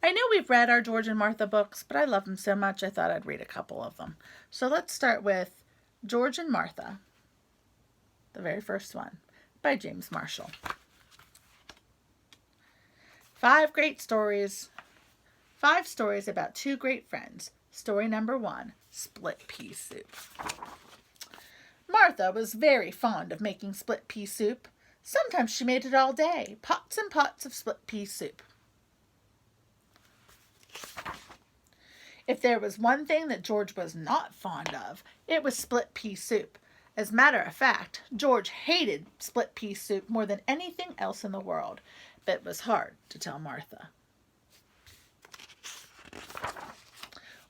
I know we've read our George and Martha books, but I love them so much I thought I'd read a couple of them. So let's start with George and Martha, the very first one, by James Marshall. 5 great stories. 5 stories about 2 great friends. Story number 1, split pea soup. Martha was very fond of making split pea soup. Sometimes she made it all day, pots and pots of split pea soup. If there was one thing that George was not fond of, it was split pea soup. As a matter of fact, George hated split pea soup more than anything else in the world, but it was hard to tell Martha.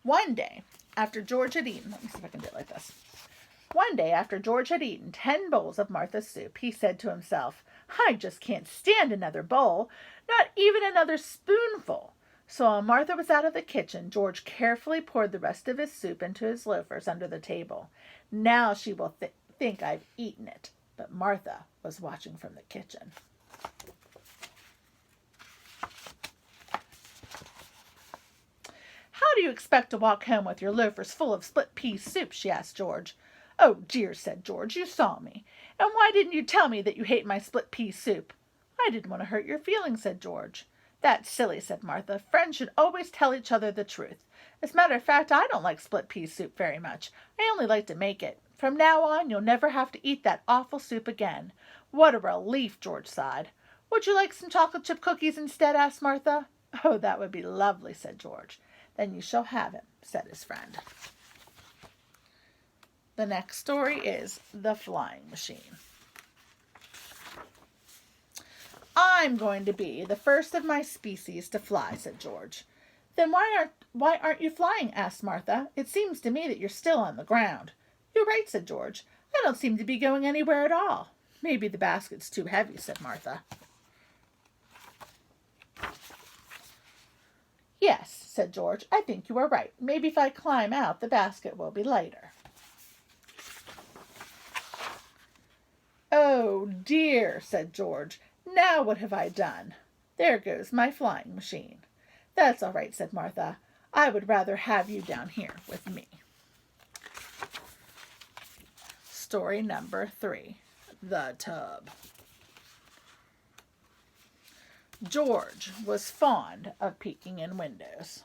One day, after George had eaten, let me see if I can do it like this. One day, after George had eaten 10 bowls of Martha's soup, he said to himself, "I just can't stand another bowl, not even another spoonful." So while Martha was out of the kitchen, George carefully poured the rest of his soup into his loafers under the table. Now she will think I've eaten it. But Martha was watching from the kitchen. "How do you expect to walk home with your loafers full of split pea soup?" she asked George. "Oh, dear," said George, "you saw me. And why didn't you tell me that you hate my split pea soup?" "I didn't want to hurt your feelings," said George. "That's silly," said Martha. "Friends should always tell each other the truth. As a matter of fact, I don't like split pea soup very much. I only like to make it. From now on, you'll never have to eat that awful soup again." "What a relief," George sighed. "Would you like some chocolate chip cookies instead?" asked Martha. "Oh, that would be lovely," said George. "Then you shall have him," said his friend. The next story is The Flying Machine. "I'm going to be the first of my species to fly," said George. "Then why aren't you flying?" asked Martha. "It seems to me that you're still on the ground." "You're right," said George. "I don't seem to be going anywhere at all." "Maybe the basket's too heavy," said Martha. "Yes," said George, "I think you are right. Maybe if I climb out, the basket will be lighter." "Oh, dear," said George. "Now what have I done? There goes my flying machine." "That's all right," said Martha. "I would rather have you down here with me." Story number 3, The Tub. George was fond of peeking in windows.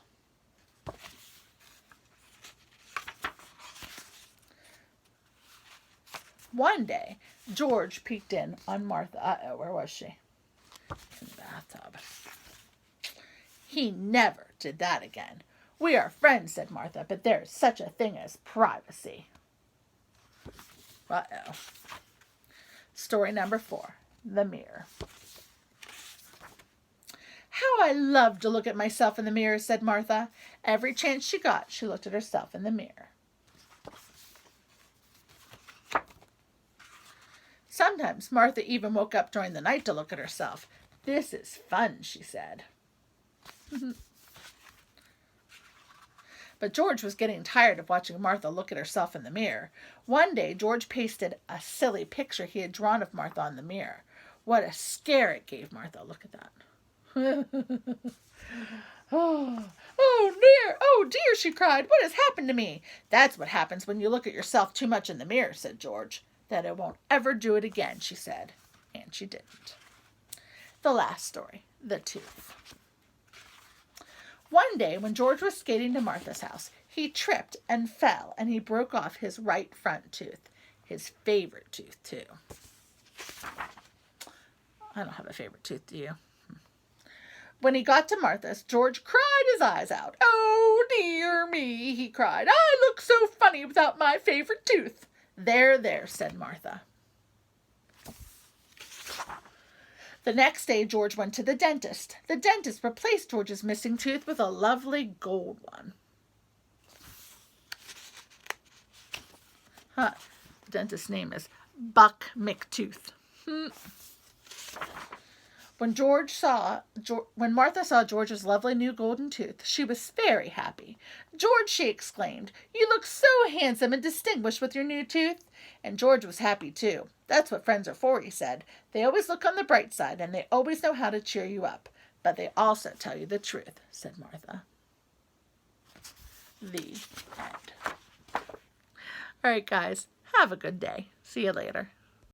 One day, George peeked in on Martha. Where was she? In the bathtub. He never did that again. "We are friends," said Martha, "but there is such a thing as privacy." Story number 4, The Mirror. "How I love to look at myself in the mirror," said Martha. Every chance she got, she looked at herself in the mirror. Sometimes Martha even woke up during the night to look at herself. "This is fun," she said. But George was getting tired of watching Martha look at herself in the mirror. One day, George pasted a silly picture he had drawn of Martha on the mirror. What a scare it gave Martha. Look at that. Oh dear, she cried. "What has happened to me?" "That's what happens when you look at yourself too much in the mirror," said George. "Then I won't ever do it again," she said. And she didn't. The last story, The Tooth. One day when George was skating to Martha's house, he tripped and fell, and he broke off his right front tooth. His favorite tooth, too. I don't have a favorite tooth, do you? When he got to Martha's, George cried his eyes out. "Oh, dear me," he cried. "I look so funny without my favorite tooth." "There, there," said Martha. The next day, George went to the dentist. The dentist replaced George's missing tooth with a lovely gold one. The dentist's name is Buck McTooth. When Martha saw George's lovely new golden tooth, she was very happy. "George," she exclaimed, "you look so handsome and distinguished with your new tooth." And George was happy too. "That's what friends are for," he said. "They always look on the bright side, and they always know how to cheer you up. but they also tell you the truth, said Martha. The end. All right, guys, have a good day. See you later.